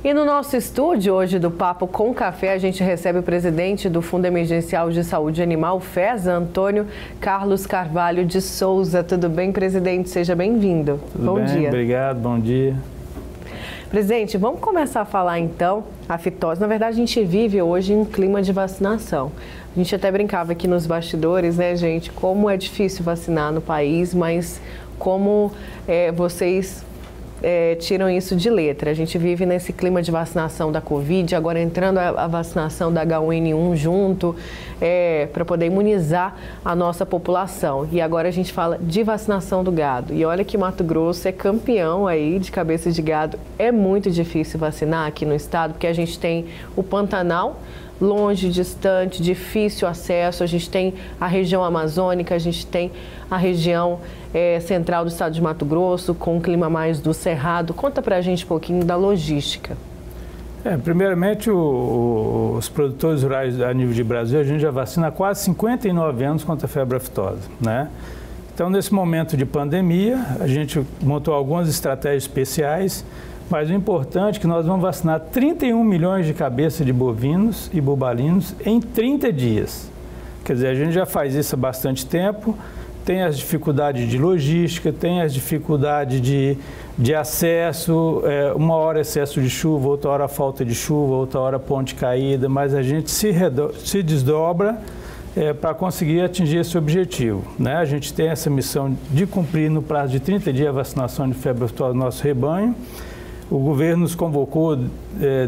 E no nosso estúdio hoje do Papo com Café, a gente recebe o presidente do Fundo Emergencial de Saúde Animal, FESA, Antônio Carlos Carvalho de Souza. Tudo bem, presidente? Seja bem-vindo. Bom dia. Obrigado, bom dia. Presidente, vamos começar a falar então a fitose. Na verdade, a gente vive hoje em um clima de vacinação. A gente até brincava aqui nos bastidores, né, gente, como é difícil vacinar no país, mas como vocês tiram isso de letra. A gente vive nesse clima de vacinação da Covid, agora entrando a vacinação da H1N1 junto, para poder imunizar a nossa população. E agora a gente fala de vacinação do gado. E olha que Mato Grosso é campeão aí de cabeça de gado. É muito difícil vacinar aqui no estado, porque a gente tem o Pantanal, longe, distante, difícil acesso. A gente tem a região amazônica, a gente tem a região central do estado de Mato Grosso, com o clima mais do cerrado. Conta pra gente um pouquinho da logística. Primeiramente, os produtores rurais a nível de Brasil, a gente já vacina há quase 59 anos contra a febre aftosa, né? Então, nesse momento de pandemia, a gente montou algumas estratégias especiais, mas o importante é que nós vamos vacinar 31 milhões de cabeças de bovinos e bubalinos em 30 dias. Quer dizer, a gente já faz isso há bastante tempo, tem as dificuldades de logística, tem as dificuldades de acesso, uma hora excesso de chuva, outra hora falta de chuva, outra hora ponte caída, mas a gente se desdobra para conseguir atingir esse objetivo, né? A gente tem essa missão de cumprir no prazo de 30 dias a vacinação de febre aftosa do nosso rebanho. O governo nos convocou,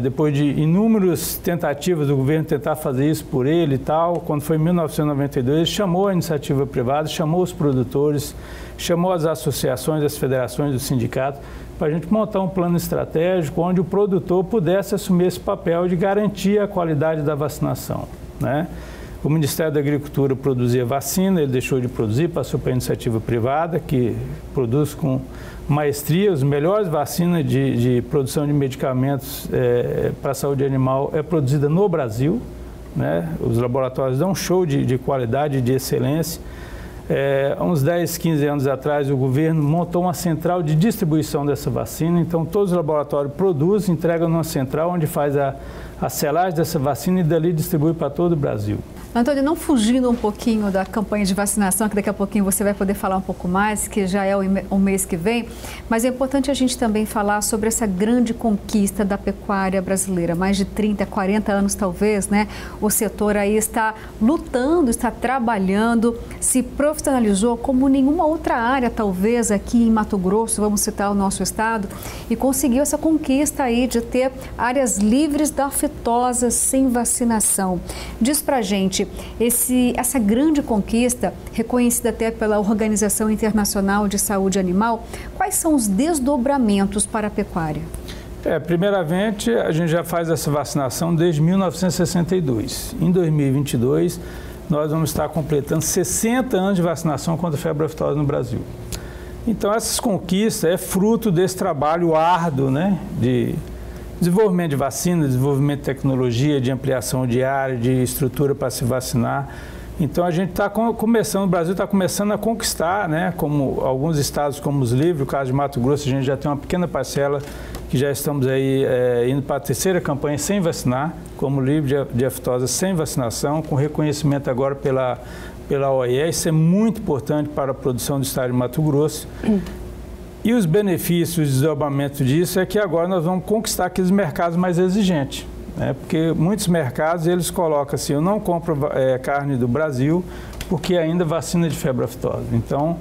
depois de inúmeras tentativas do governo tentar fazer isso por ele e tal, quando foi em 1992, ele chamou a iniciativa privada, chamou os produtores, chamou as associações, as federações, os sindicatos, para a gente montar um plano estratégico onde o produtor pudesse assumir esse papel de garantir a qualidade da vacinação, né? O Ministério da Agricultura produzia vacina, ele deixou de produzir, passou para a iniciativa privada, que produz com maestria as melhores vacinas de produção de medicamentos para a saúde animal é produzida no Brasil, né? Os laboratórios dão um show de qualidade, de excelência. Uns 10, 15 anos atrás, o governo montou uma central de distribuição dessa vacina. Então, todos os laboratórios produzem, entregam numa central onde faz a selagem dessa vacina e dali distribui para todo o Brasil. Antônio, não fugindo um pouquinho da campanha de vacinação, que daqui a pouquinho você vai poder falar um pouco mais, que já é o mês que vem, mas é importante a gente também falar sobre essa grande conquista da pecuária brasileira. Mais de 30, 40 anos talvez, né? O setor aí está lutando, está trabalhando, se profissionalizou como nenhuma outra área, talvez, aqui em Mato Grosso, vamos citar o nosso estado, e conseguiu essa conquista aí de ter áreas livres da aftosa sem vacinação. Diz pra gente, essa grande conquista, reconhecida até pela Organização Internacional de Saúde Animal, quais são os desdobramentos para a pecuária? Primeiramente, a gente já faz essa vacinação desde 1962. Em 2022, nós vamos estar completando 60 anos de vacinação contra a febre aftosa no Brasil. Então, essas conquistas é fruto desse trabalho árduo, né, de desenvolvimento de vacina, desenvolvimento de tecnologia, de ampliação de área, de estrutura para se vacinar. Então, a gente está começando, o Brasil está começando a conquistar, né, como alguns estados como os livres, o caso de Mato Grosso, a gente já tem uma pequena parcela que já estamos aí indo para a terceira campanha sem vacinar, como livre de aftosa sem vacinação, com reconhecimento agora pela OIE. Isso é muito importante para a produção do estado de Mato Grosso. E os benefícios, o desdobramento disso é que agora nós vamos conquistar aqueles mercados mais exigentes, né? Porque muitos mercados, eles colocam assim, eu não compro carne do Brasil porque ainda vacina de febre aftosa. Então,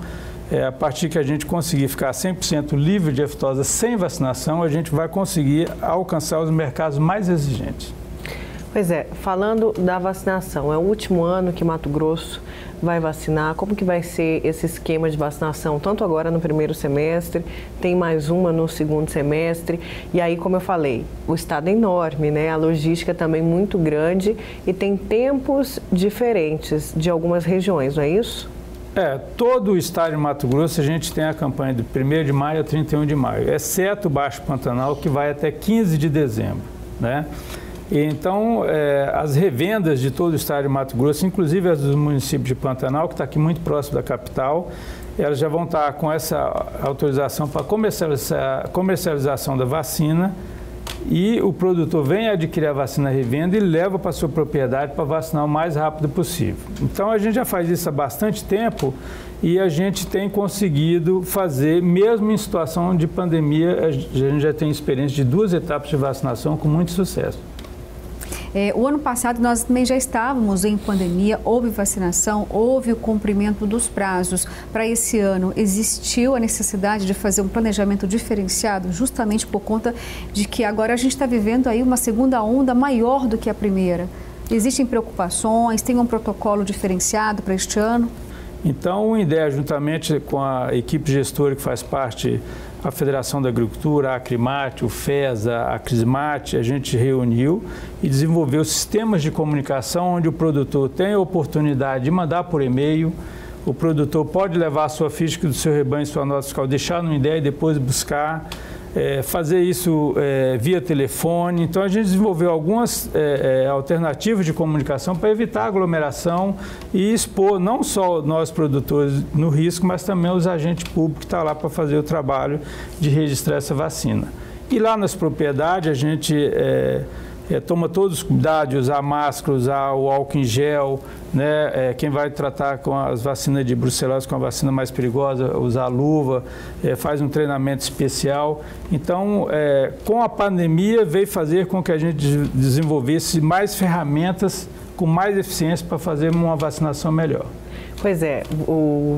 a partir que a gente conseguir ficar 100% livre de aftosa sem vacinação, a gente vai conseguir alcançar os mercados mais exigentes. Pois é, falando da vacinação, é o último ano que Mato Grosso vai vacinar. Como que vai ser esse esquema de vacinação, tanto agora no primeiro semestre, tem mais uma no segundo semestre, e aí, como eu falei, o estado é enorme, né? A logística também muito grande e tem tempos diferentes de algumas regiões, não é isso? Todo o estado de Mato Grosso a gente tem a campanha do 1º de maio a 31 de maio, exceto o Baixo Pantanal, que vai até 15 de dezembro, né? Então, as revendas de todo o estado de Mato Grosso, inclusive as do município de Pantanal, que está aqui muito próximo da capital, elas já vão estar com essa autorização para comercialização da vacina, e o produtor vem adquirir a vacina revenda e leva para a sua propriedade para vacinar o mais rápido possível. Então, a gente já faz isso há bastante tempo e a gente tem conseguido fazer, mesmo em situação de pandemia, a gente já tem experiência de 2 etapas de vacinação com muito sucesso. O ano passado nós também já estávamos em pandemia, houve vacinação, houve o cumprimento dos prazos. Para esse ano, existiu a necessidade de fazer um planejamento diferenciado, justamente por conta de que agora a gente está vivendo aí uma segunda onda maior do que a primeira. Existem preocupações, tem um protocolo diferenciado para este ano? Então, o INDEA, juntamente com a equipe gestora que faz parte, a Federação da Agricultura, a Acrimate, o FESA, a Crismate, a gente reuniu e desenvolveu sistemas de comunicação onde o produtor tem a oportunidade de mandar por e-mail, o produtor pode levar a sua ficha do seu rebanho, sua nota fiscal, deixar no INDEA e depois buscar, fazer isso via telefone. Então, a gente desenvolveu algumas alternativas de comunicação para evitar aglomeração e expor não só nós produtores no risco, mas também os agentes públicos que estão lá para fazer o trabalho de registrar essa vacina. E lá nas propriedades, a gente toma todos os cuidados de usar máscara, usar o álcool em gel, né? Quem vai tratar com as vacinas de brucelose, com a vacina mais perigosa, usar luva, faz um treinamento especial. Então, com a pandemia, veio fazer com que a gente desenvolvesse mais ferramentas com mais eficiência para fazer uma vacinação melhor. Pois é,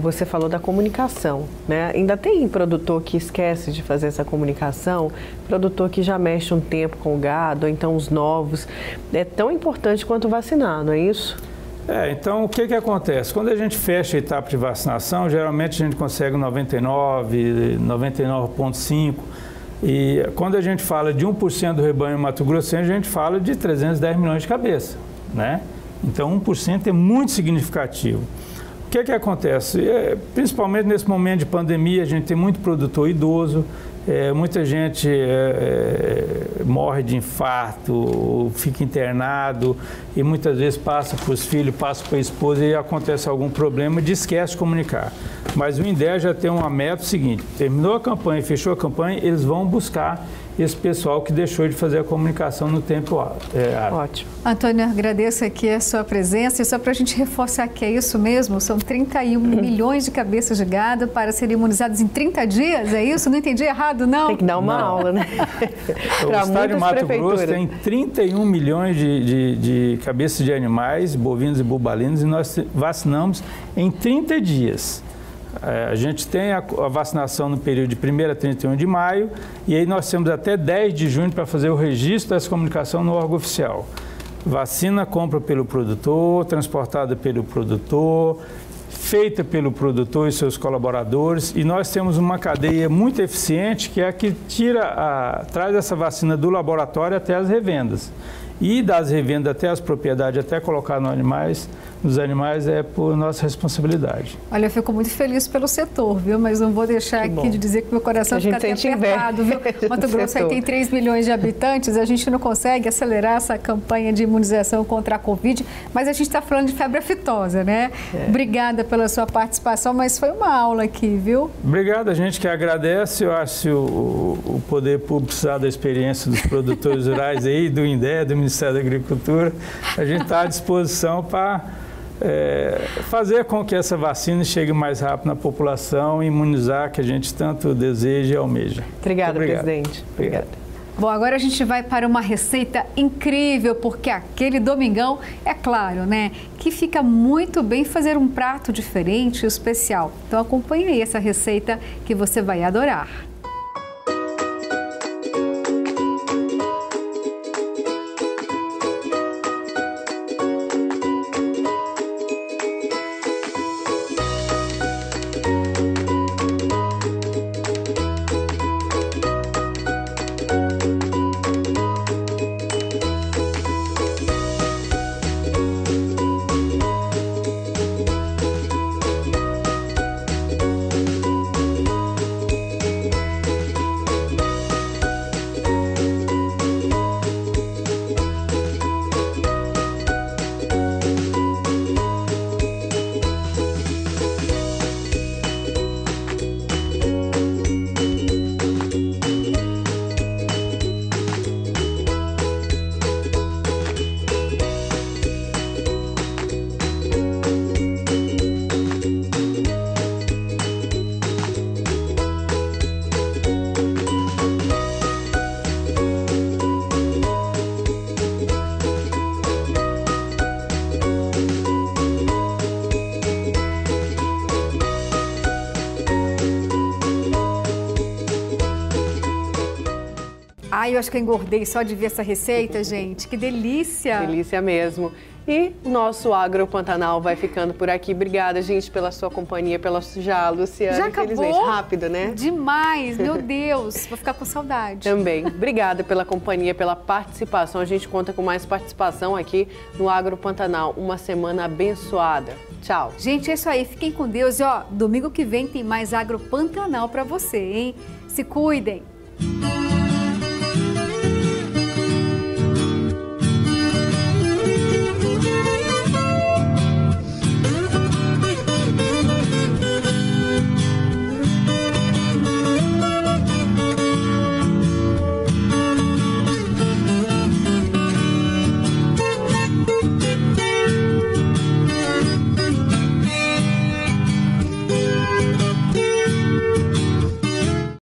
você falou da comunicação, né? Ainda tem produtor que esquece de fazer essa comunicação, produtor que já mexe um tempo com o gado, ou então os novos. É tão importante quanto vacinar, não é isso? Então, o que acontece? Quando a gente fecha a etapa de vacinação, geralmente a gente consegue 99, 99,5%. E quando a gente fala de 1% do rebanho mato-grossense, a gente fala de 310 milhões de cabeças, né? Então, 1% é muito significativo. O que acontece? Principalmente nesse momento de pandemia, a gente tem muito produtor idoso, Muita gente morre de infarto, fica internado e muitas vezes passa para os filhos, passa para a esposa e acontece algum problema e esquece de comunicar. Mas o INDEA já tem uma meta seguinte: terminou a campanha, fechou a campanha, eles vão buscar esse pessoal que deixou de fazer a comunicação no tempo Ótimo. Antônio, agradeço aqui a sua presença e só para a gente reforçar que é isso mesmo, são 31 milhões de cabeças de gado para serem imunizados em 30 dias, é isso? Não entendi errado, não? Tem que dar uma aula, né? O estado de Mato Grosso tem 31 milhões de cabeças de animais, bovinos e bubalinos, e nós vacinamos em 30 dias. A gente tem a vacinação no período de 1º a 31 de maio e aí nós temos até 10 de junho para fazer o registro dessa comunicação no órgão oficial. Vacina compra pelo produtor, transportada pelo produtor, feita pelo produtor e seus colaboradores, e nós temos uma cadeia muito eficiente que é a que traz essa vacina do laboratório até as revendas. E das revendas até as propriedades, até colocar nos animais é por nossa responsabilidade. Olha, eu fico muito feliz pelo setor, viu? Mas não vou deixar aqui de dizer que meu coração fica até apertado, viu? Mato Grosso aí tem 3 milhões de habitantes, a gente não consegue acelerar essa campanha de imunização contra a Covid, mas a gente está falando de febre aftosa, né? Obrigada pela sua participação, mas foi uma aula aqui, viu? Obrigado, a gente que agradece. Eu acho que o poder público precisar da experiência dos produtores rurais aí, do INDEA, do Ministério da Agricultura, a gente está à disposição para fazer com que essa vacina chegue mais rápido na população e imunizar, que a gente tanto deseja e almeja. Obrigada, presidente. Obrigado. Bom, agora a gente vai para uma receita incrível, porque aquele domingão, é claro, né, que fica muito bem fazer um prato diferente e especial. Então acompanhe aí essa receita que você vai adorar. Ai, eu acho que eu engordei só de ver essa receita, gente. Que delícia! Delícia mesmo. E o nosso Agro Pantanal vai ficando por aqui. Obrigada, gente, pela sua companhia, Luciana. Já acabou? Infelizmente, rápido, né? Demais, meu Deus. Vou ficar com saudade. Também. Obrigada pela companhia, pela participação. A gente conta com mais participação aqui no Agro Pantanal. Uma semana abençoada. Tchau. Gente, é isso aí. Fiquem com Deus. E, domingo que vem tem mais Agro Pantanal para você, hein? Se cuidem.